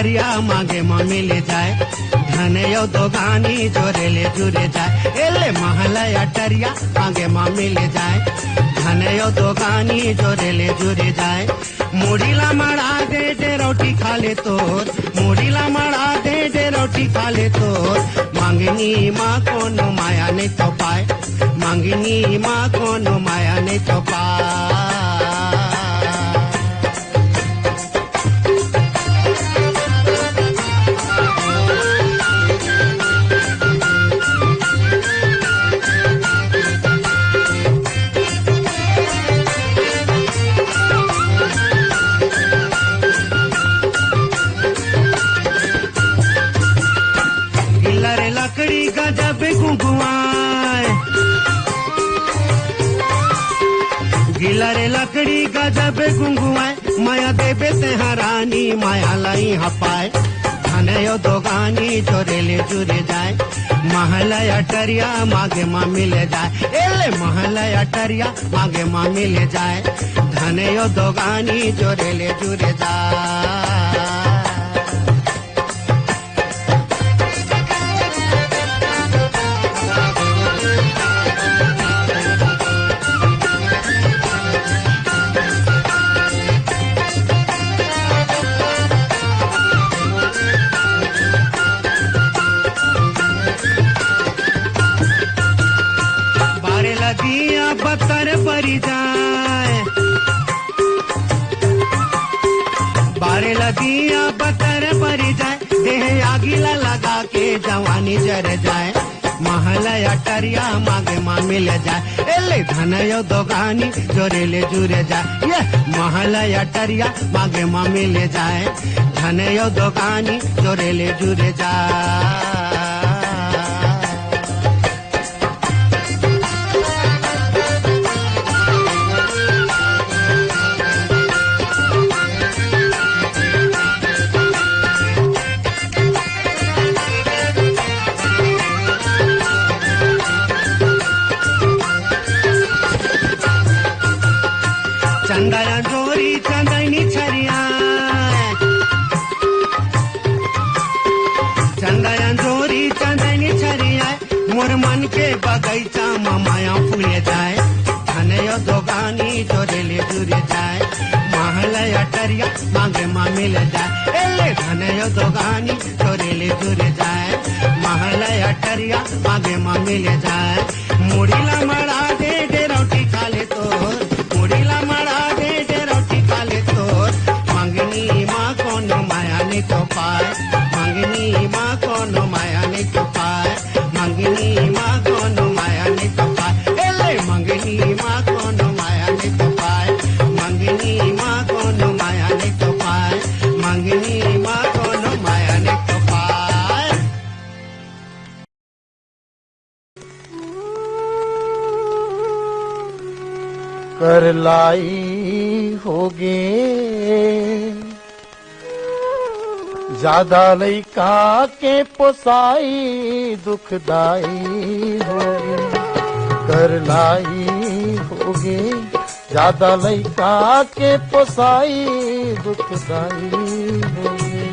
अटरिया मांगे माँ मिले जाए धने यो दोगानी जोरे ले जुरे जाए एले महला अटरिया मांगे माँ मिले जाए धने यो दोगानी जोरे ले जुरे जाए मुड़ीला मड़ा दे रोटी खा ले तोर मुड़ीला मड़ा दे रोटी खा ले तोर मांगनी माँ कोनो माया नहीं तो पाए मांगनी माँ कोनो माया नहीं तो पाए लकड़ी गजब गुंगुआए गिला रे लकड़ी गजब गुंगुआए माया देवे ते हरानी माया लाई हपाए धने यो दोगानी जोरे ले जुरे जाए महला अटरिया मांगे माँ मिले जाए एले महला अटरिया मांगे माँ मिले जाए धने यो दोगानी जोरे ले जुरे जाए दिया बतर परी जाए बारे लदिया बतर परी जाए देह आगिला लगा के जवानी जर जाए महला अटरिया मांगे माँ मिल जाए एले धन यो दोगानी जोरे ले जुरे जाए ये महला अटरिया मांगे माँ मिल जाए धन यो दोगानी जोरे ले जुरे जाए चंदया जोरी चंदनी छरिया चंदया जोरी चंदनी छरिया मोर मन के बगैचा माया फूले जाए धने यो दोगानी जोरे ले जुरे जाए महला अटरिया मांगे माँ मिल जाए एले धने यो दोगानी जोरे ले जुरे जाए महला अटरिया मांगे माँ मिल जाए मुड़ीला मड़ा दे रोटी खा ले तोर मुड़ीला मड़ा दे रोटी खा ले तोर मांगनी माँ कोनो माया नहीं तो पाए मांगनी माँ कोनो माया नहीं तो पाए मांगनी माँ कोनो माया नहीं तो पाए एले मांगनी माँ कोनो माया नहीं तो पाए मांगनी माँ कोनो माया नहीं तो पाए मांगनी माँ कोनो माया नहीं तो पाए कर लाई होगे ज्यादा लइका के पोसाई दुखदाई होगे कर लाई होगे ज्यादा लइका के पोसाई दुखदाई होगे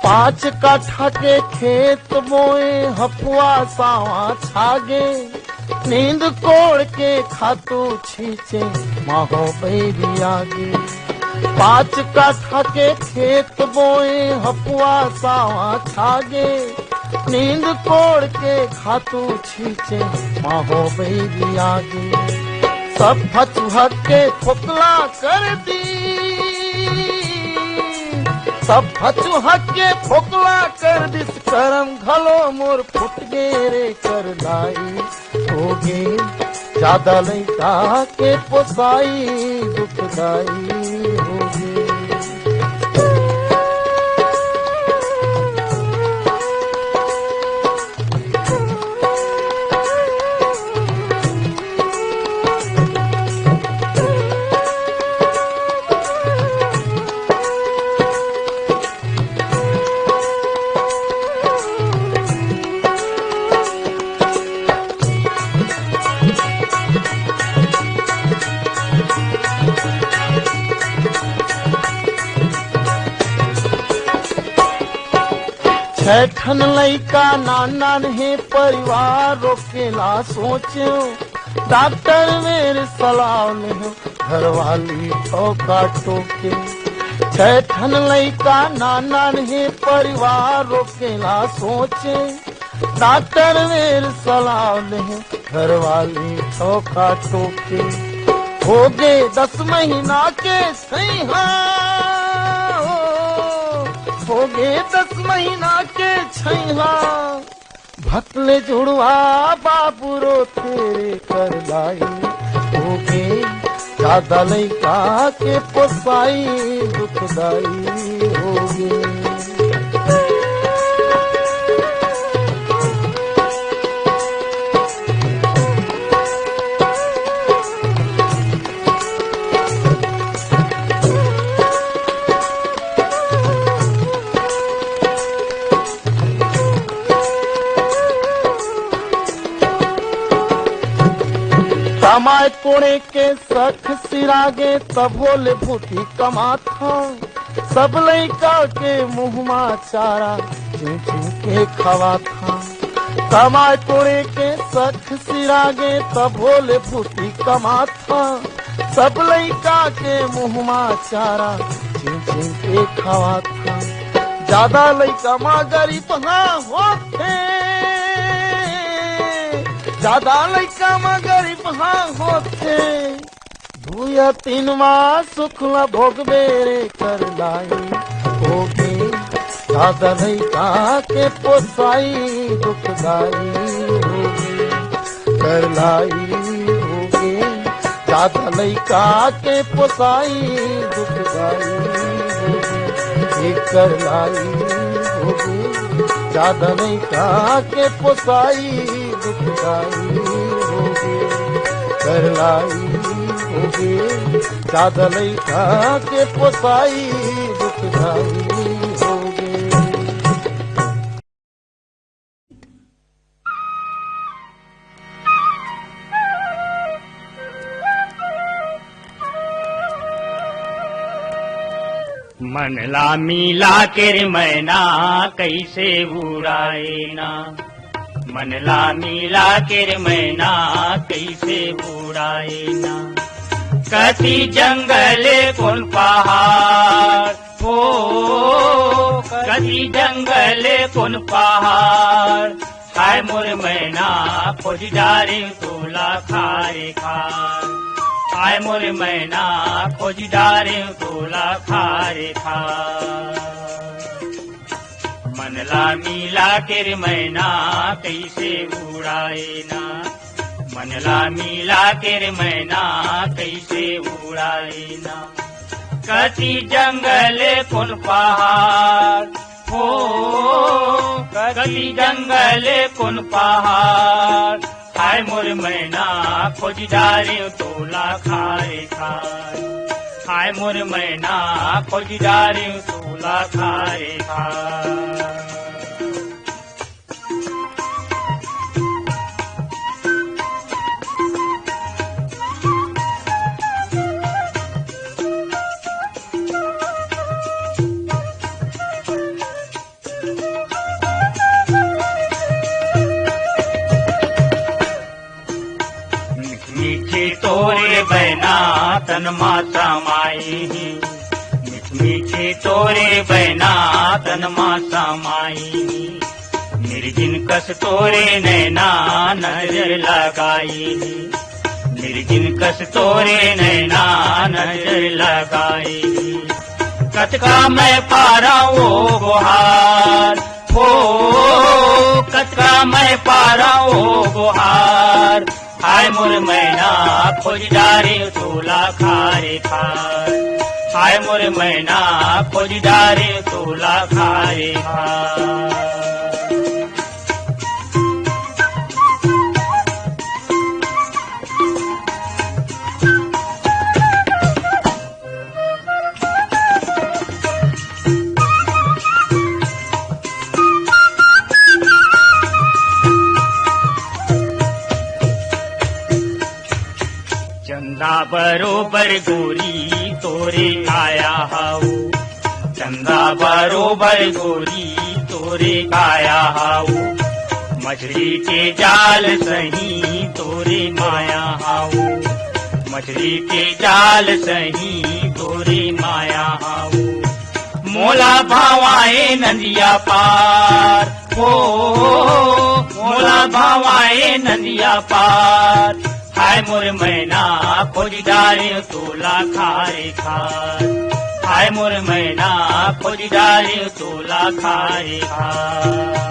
पांच काठा के खेत बोए हपुआ सावा छागे नींद कोड़ के खातू छींचे माहो बैरी आगे पांच काठा के खेत बोए हपुआ सावा छागे नींद कोड़ के खातू छींचे माहो बैरी आगे सब फचुहक के फुकला कर दी सब फचुहक के फोकला कर दिस करम घलो मोर फुट गे रे कर लाई होगे ज्यादा लइका के पोसाई दुखदाई ठन लइका नाना है परिवार रोकेला सोचो डॉक्टर मेरे सलाह ले घर वाली ठोका टोके ठन लइका नाना है परिवार रोकेला सोचे डॉक्टर मेरे सलाह ले घर वाली ठोका टोके हो गए 10 महीना के सैहा हो गए 10 महीना के छैहा भटले जुड़वा बाबू रो तेरे कर लाई हो गए ज्यादा लइका के पोसाई दुखदाई हो गए कमाए कोड़े के सख सिरागे तब भोले भूती कमा था सब लइका के मुँहमा चारा चूं चूं के खवा था कमाए कोड़े के सख सिरागे तब भोले भूती कमा था सब लइका के मुँहमा चारा चूं चूं के खवा था ज्यादा लइका माँ गरीब ना होते ज्यादा लइका माँ गरीब हाँ होते 2 या 3 माह सुखला भोग बेरे कर लाई होगे ज्यादा लइका के पोसाई दुखदाई होगे कर लाई होगे ज्यादा लइका के पोसाई दुखदाई होगे कर लाई होगे ज्यादा लइका के पोसाई दुखदाई होगे कर लाई होगे ज्यादा लइका के पोसाई दुखदाई होगे मनला मिला के मैना कैसे उड़ाए ना मनला मिला के मैना कैसे उड़ाए ना कति जंगल कौन पहाड़ हो कति जंगल कौन पहाड़ हाय मोर मैना खोजदारे तोला खारे खार हाय मोर मैना खोजदारे तोला खारे खार मनला मिला के मैना कैसे उड़ाए ना मनला मिला के मैना कैसे उड़ाए ना कति जंगल कौन पहाड़ हो कति जंगल कौन पहाड़ हाय मोर मैना खोजदारे तोला खाए खाए हाय मोर मैना खोजदारे तोला खाए खाए तोरे बैना तन माता माई मीठे तोरे बैना तन माता माई निर्जिन कस तोरे नैना नजर लगाई निर्जिन कस तोरे नैना नजर लगाई कतका मैं पारा वो गुहार हो कतका मैं पारा वो गुहार हाय मोर मैना खोजदारे तोला खारे खार हाय मोर मैना खोजदारे तोला खारे खार चंदा बरोबर गोरी तोरे आया हाऊ चंदा बरोबर गोरी तो तोरे काया हाऊ, मछली के जाल सही तोरे माया हाऊ, मछली के जाल सही तोरे माया हाऊ। मोला भावाए नदिया पार, हो मोला भावाए नदिया पार, हाय मोर मैना खोज डारे तोला खारे खार, हाय मोर मैना खोज डारे तोला खारे खार।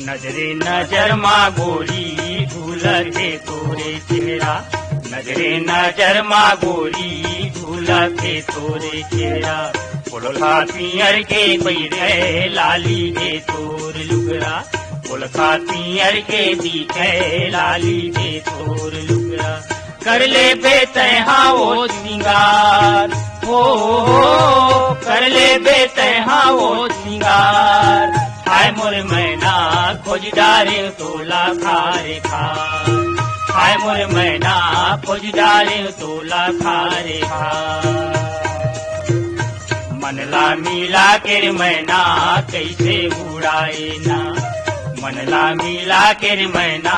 नजरे नजर माँ गोरी झूलते तोरे चेहरा, नजरे नजर माँ गोरी झूलते तोरे चेहरा। पुलखा पियर के पैरे लाली दे तोर लुगरा, पुलखा पियर के दिखे लाली दे तोर लुगरा। कर ले बेतहा वो सिंगार, हो कर ले बेतहा वो सिंगार, हाय मोर मैना खोज डारे तोला खारे खार, हाय मोर मैना खोज डारे तोला खारे खार। मनला मिला के मैना कैसे उड़ाए ना, मनला मिला के मैना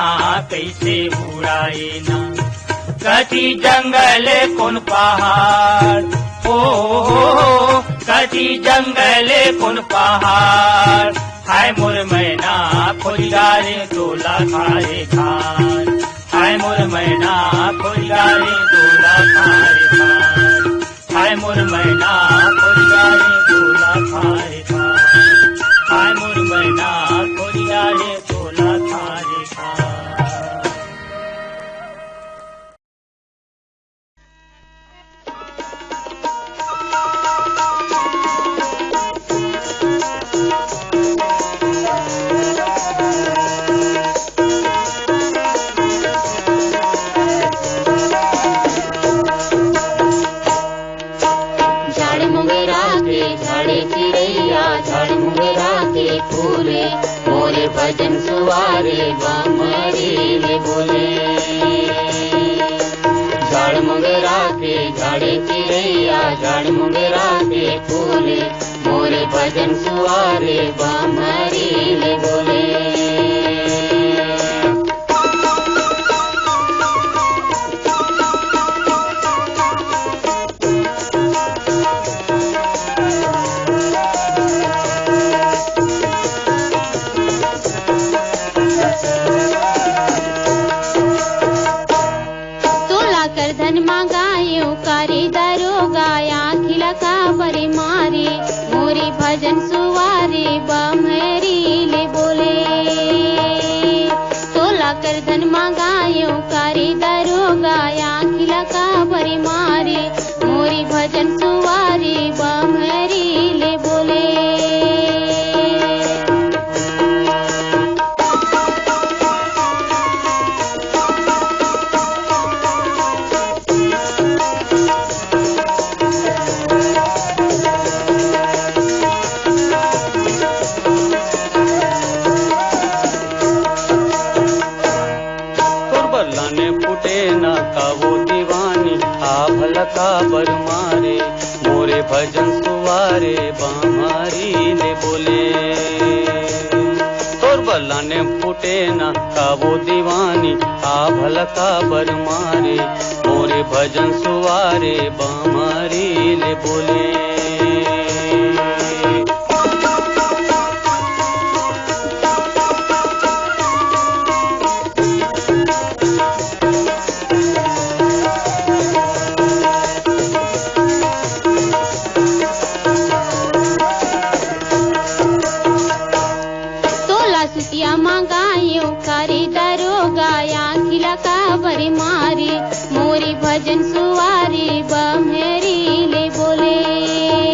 कैसे उड़ाए ना। कति जंगल कौन पहाड़, हो कति जंगल कौन पहाड़, हाय मोर मैना खोज डारे तोला खारे खार, हाय मोर मैना खोज डारे तोला खारे खार, हाय मोर मैना खोज डारे तोला खारे खार, हाय मोर मैना खोज डारे तोला खारे खार। भजन सुवारे बामरी ले बोले, झाड़ मुंगरा के झाड़े चिड़ैया, झाड़ मुंगरा के फूले, मोरे भजन सुवारे बामरी ले बोले। भजन सुवारे बामरी ले बोले, तोला कर धन मांगायो कारी दरोगा, खिला का भरी मारे, मोरी भजन सुवारे बामरी ले बोले। का बर मारे, मोरे भजन सुवारे बामारी ले बोले। तोर बल्ला ने फूटे ना का वो दीवानी, आ भल का बर मारे, मोरे भजन सुवारे बामारी ले बोले। भजन सुवारे बामरी ले बोले।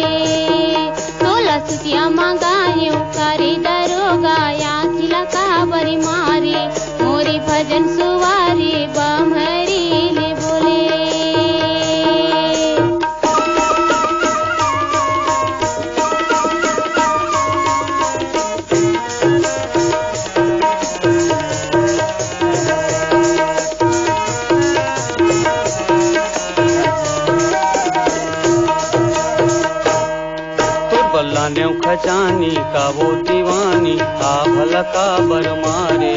खजानी का वो दीवानी आ भल का बर मारे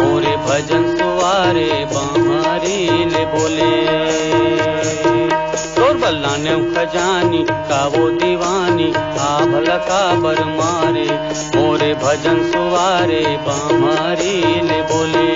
मोरे भजन सुवारे बामारी ले बोले तोर बल्ला ने खजानी का वो दीवानी आ भल का बर मारे मोरे भजन सुवारे बामारी ले बोले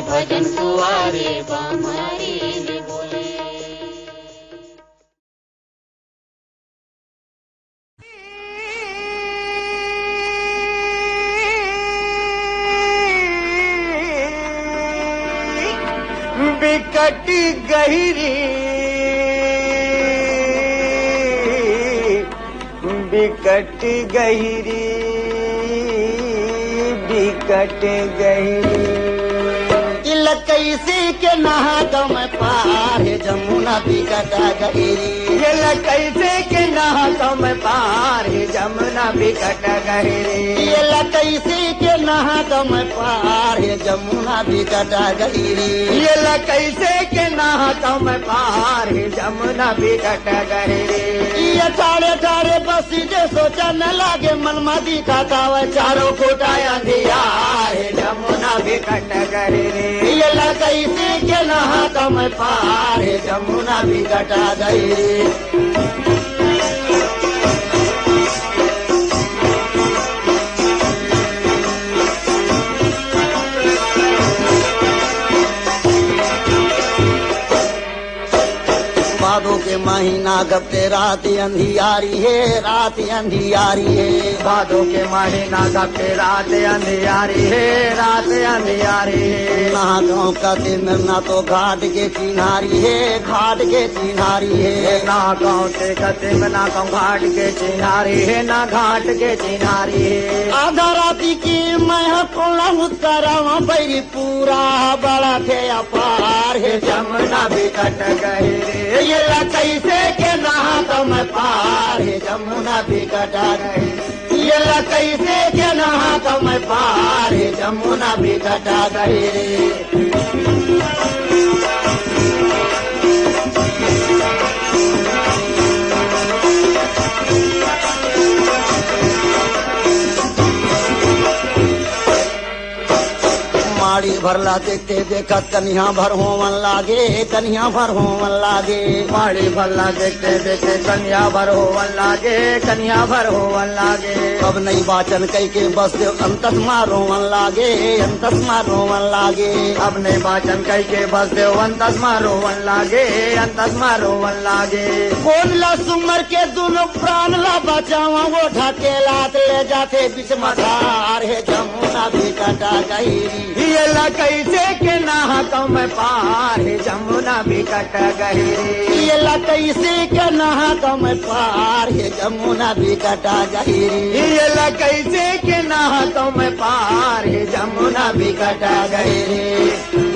भजन सुवारे बामारी ले बोले। बिकट गहिरी बिकट गहिरी बिकट गहिरी कैसे के नहा कम पार जमुना बिकटा गहिरी ये कैसे के नहा कम पार जमुना बिकटा गहिरी ये कैसे के नहा कम पार जमुना बिकटा गहिरी ये कैसे के नहा कम पार जमुना बिकटा गहिरी ये ठाड़े ठाड़े बस जे सोचा न लागे मनमा दिखाता वह चारों खोटा अंधियार जमुना बिकटा गहिरी ये कैसे के नहा कम पार जमुना बिकटा गई भादों के महीना गपते रात अंधियारी है रात अंधियारी है भादों के महीना गपते रात अंधियारी है रात अंधियारी है ना गाँव का दिन ना तो घाट के चिन्हारी है घाट के चिन्हारी है ना गाँव से कते ना गाँव घाट के चिन्हारी है ना घाट के चिन्हारी है आधा राती की मैं कोला उत्तरा बैरी पूरा बड़ा थे अपार है जमुना बिकट गए ये कैसे के नहा कम पार है जमुना बिकटा गए ये कैसे के नहा कम पार है जमुना बिकटा गए माड़ी भरला देखते देखा कन्या भर होवन लागे कन्या भर होवन लागे माड़ी भरला देखते देखते कन्या भर होवन लागे कन्या भर होवन लागे अब नहीं वाचन कई के बस दे अंतस मारोवन लागे अंतस मारोवन लागे अब नहीं वाचन कई के बस दे अंतस मारोवन लागे अंतस मारोवन लागे कौन ला सुमर के दोनों प्राण ला बचावा वो ढकेलात ले जाते बीच मधार है जमुना बिकटा गई ये कैसे के नहा कम पार है जमुना बिकट गहिरी ये कैसे के नहा कम पार है जमुना बिकटा गहिरी ये कैसे के नहा कम पार है जमुना बिकटा गहिरी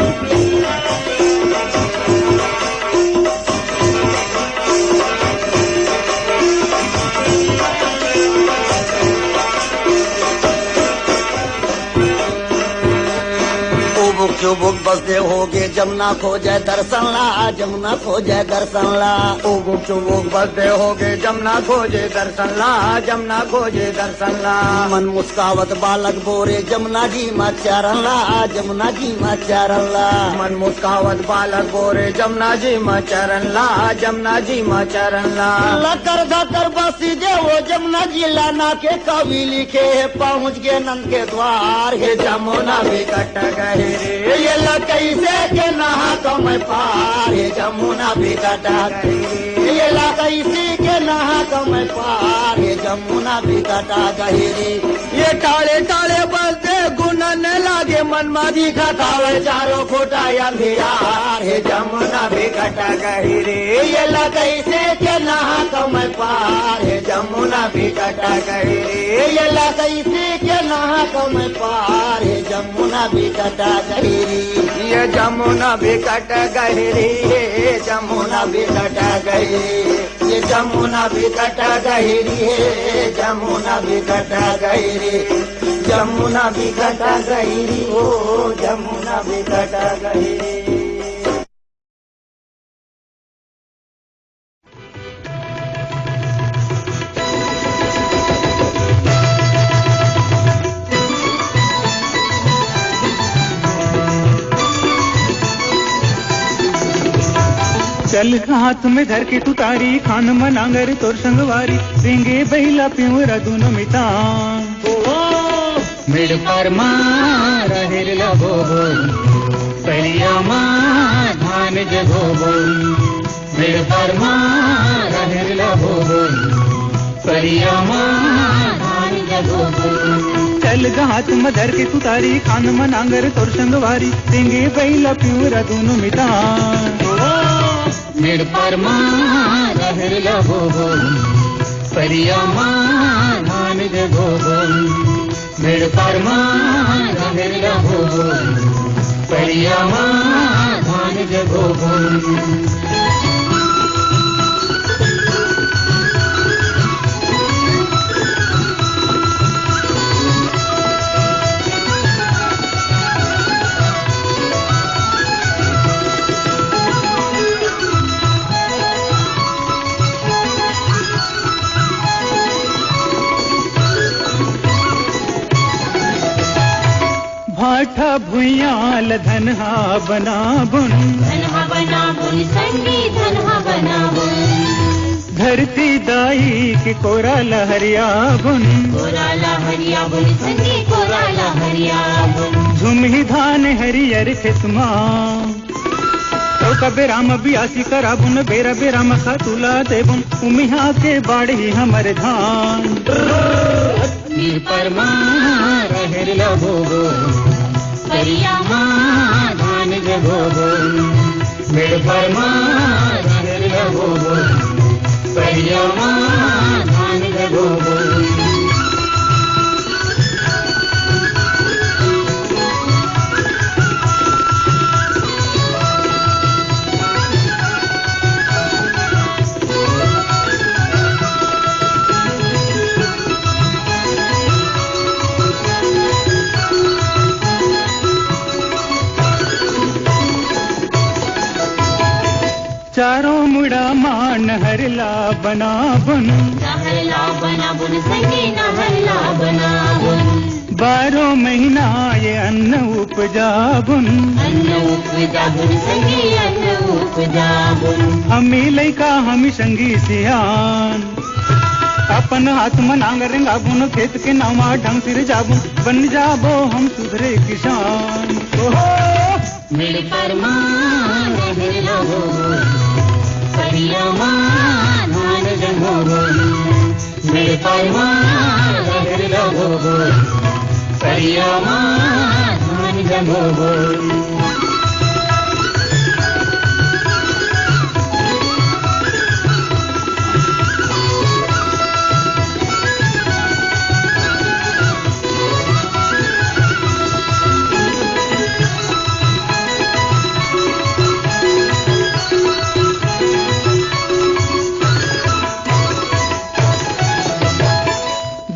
जो बुक बस दे होगे जमुना खोजे दर्शन ला जमुना खोजे दर्शन ला ओ बुक जो बुक बस दे होगे जमुना खोजे दर्शन ला जमुना खोजे दर्शन ला मन मुस्कावत बालक बोरे जमुना जी मा चरण ला जमुना जी मा चरण ला मन मुस्कावत बालक बोरे जमुना जी मा चरण ला जमुना जी मा चरण ला लकर धकर बसी दे वो जमुना जी लाना के कवि लिखे पहुँच गए नंद के द्वार हे जमुना बिकट गए रे ये कैसे के नहा कम पार जमुना बिकटा गई ये कैसे के नहा कम पार हे जमुना भी कटा गहिरी ये टाले टाले बलते गुनन लागे मन मादी खतावे चारों खोटा अंधियार हे जमुना भी कटा गहिरी ये कैसे के नहा कम पार हे जमुना भी कटा गहिरी ये कैसे के नहा कम पार हे जमुना भी कटा गहिरी ये जमुना भी कट गहिरी हे जमुना भी कटा गहिरी ये जमुना भी कटा गहिरी हे जमुना भी कटा गहिरी जमुना भी कटा गहिरी ओ जमुना भी कटा गहिरी। चल हाथ में धर के तुतारी खान मनांगर तोर संगवारी रेंगे बैला प्योरा दोनों मितान मेरे पर मार हेरला बोबो परिया माँ धान जगोबो मेरे पर मार हेरला बोबो परिया माँ धान जगोबो चल हाथ में धर के तुतारी खान मनांगर तोर संगवारी रेंगे बैला प्योरा दोनों मितान मेरे पर माँ हेरला बोबो परिया माँ धान जगोबो मेरे पर माँ हेरला बोबो परिया माँ धान जगोबो। भाठा भुयाल धनहा बना बुन संगी धनहा बना बुन धरती दाई के कोरा लहरिया बुन संगी कोरा लहरिया बुन झुमही धान हरियर खेतमा तो कबे राम बियासी करा बुन बेरा बेरा मखा तुला दे बुन उमिहा के बाड़ी हमर धान पर मार हेरला बोबो परिया माँ धान जगोबो मेरे पर मार हेरला बोबो परिया माँ धान जगोबो। चारों मुड़ा मान हरला बना बुन संगी नहरला बना बुन 12 महीना ये अन्न उपजा बुन संगी अन्न उपजा बुन हमी लैका हमी संगी सियान अपन हाथ में नांगर रेंगा बुन खेत के नामा ढंग सिर जाबुन बन जाबो हम सुधरे किसान। मेरे पर माँ हेरला बोबो परिया माँ धान जगोबो मेरे पर मार हेरला बोबो परिया माँ धान जगोबो।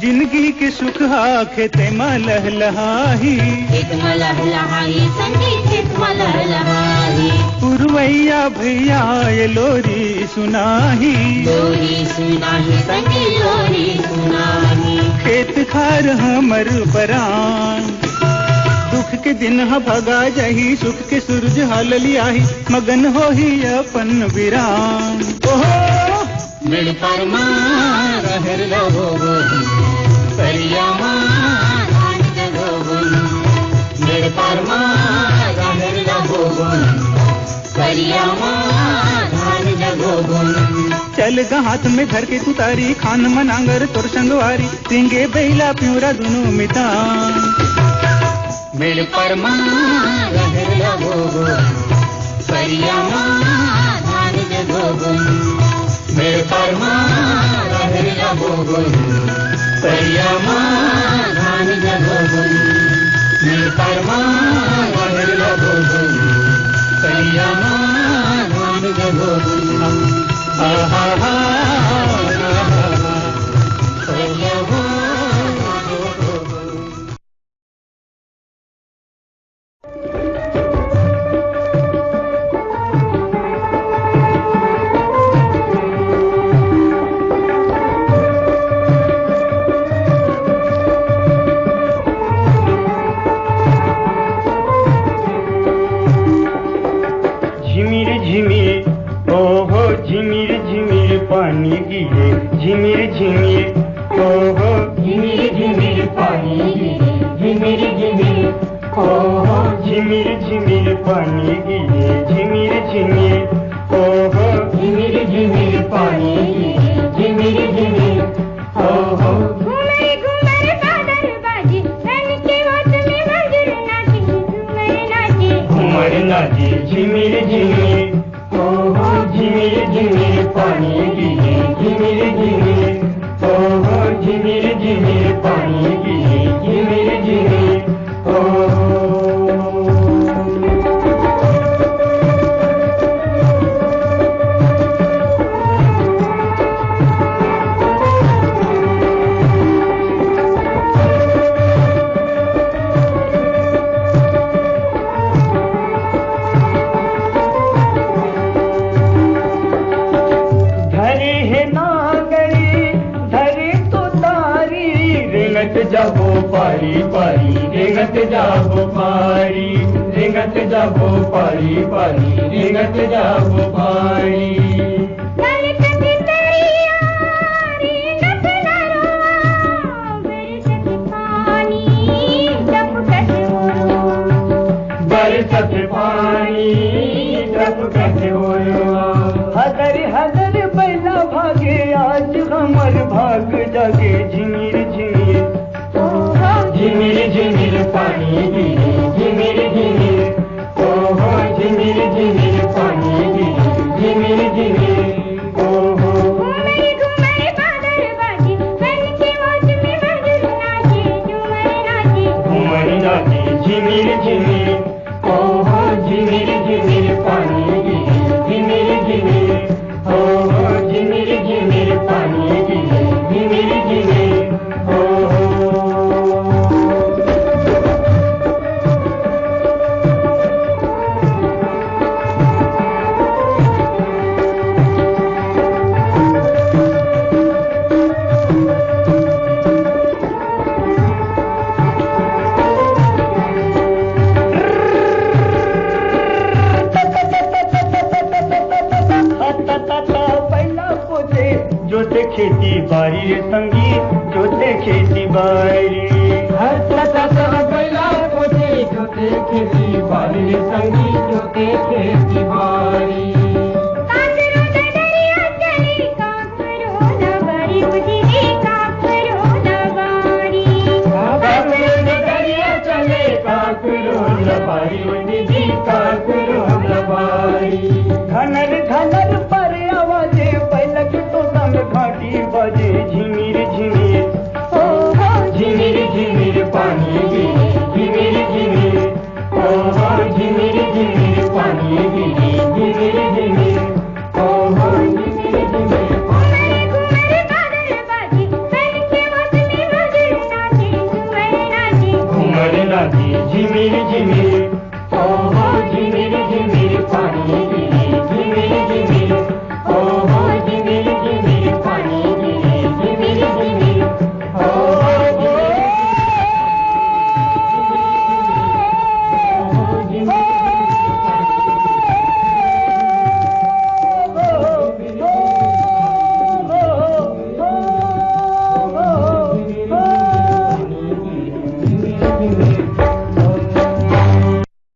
जिंदगी के सुख हा खेते लहलहाही पुरवैया भैया ये लोरी सुनाही खेत खार हमर बरान दुख के दिन हा भगा जाही सुख के सूरज हाल लियाही मगन हो ही अपन वीरान। मेरे पर मार हेरला बोबो परिया माँ धान जगोबो मेरे पर मार हेरला बोबो परिया माँ धान जगोबो। चल गा हाथ में धर के तू तारी खान मनांगर तोर संगवारी सिंगे बेला प्यूरा दोनों मितान मेरे परमा रहला गोगो परिया धान के गोगो मेरे परमा रहला गोगो परिया धान के गोगो मेरे परमा रहला गोगो परिया धान के गोगो आहा हा पानी गिरे झिमिर झिमिर हो हो झिमिर झिमिर पानी गिरे झिमिर झिमिर हो हो झिमिर झिमिर पानी गिरे झिमिर झिमिर हो हो झिमिर झिमिर पानी गिरे झिमिर झिमिर हो हो घूमर घूमर बादल बाजी रन के होठ में मजूर नाचे घूमर नाचे झिमिर झिमिर हो हो झिमिर झिमिर पानी गिरे झिमिर झिमिर हो हो झिमिर झिमिर पानी गिरे झिमिर झिमिर हो जाबो पारी पारी रेंगत जाबो पारी रेंगत जाबो पारी पारी रेंगत जाबो पारी बरसत पानी टपकत होया हदर हदर बैला भागे आज हमर भाग जागे झिमिर झिमिर झिमिर झिमिर पानी गिरे झिमिर झिमिर ओ हो झिमिर झिमिर पानी गिरे झिमिर झिमिर ओ हो घूमर घूमर बादल बाजी रन के होठ में मजूर नाचे घूमर नाचे झिमिर झिमिर ओ हो झिमिर झिमिर पानी गिरे झिमिर झिमिर ओ हो झिमिर झिमिर पानी गिरे झिमिर झिमिर ओ हो जोते खेती बारी रे संगी जोते खेती बारी हर तता बैला पोते जोते खेती बारी रे संगी जोते खेती बारी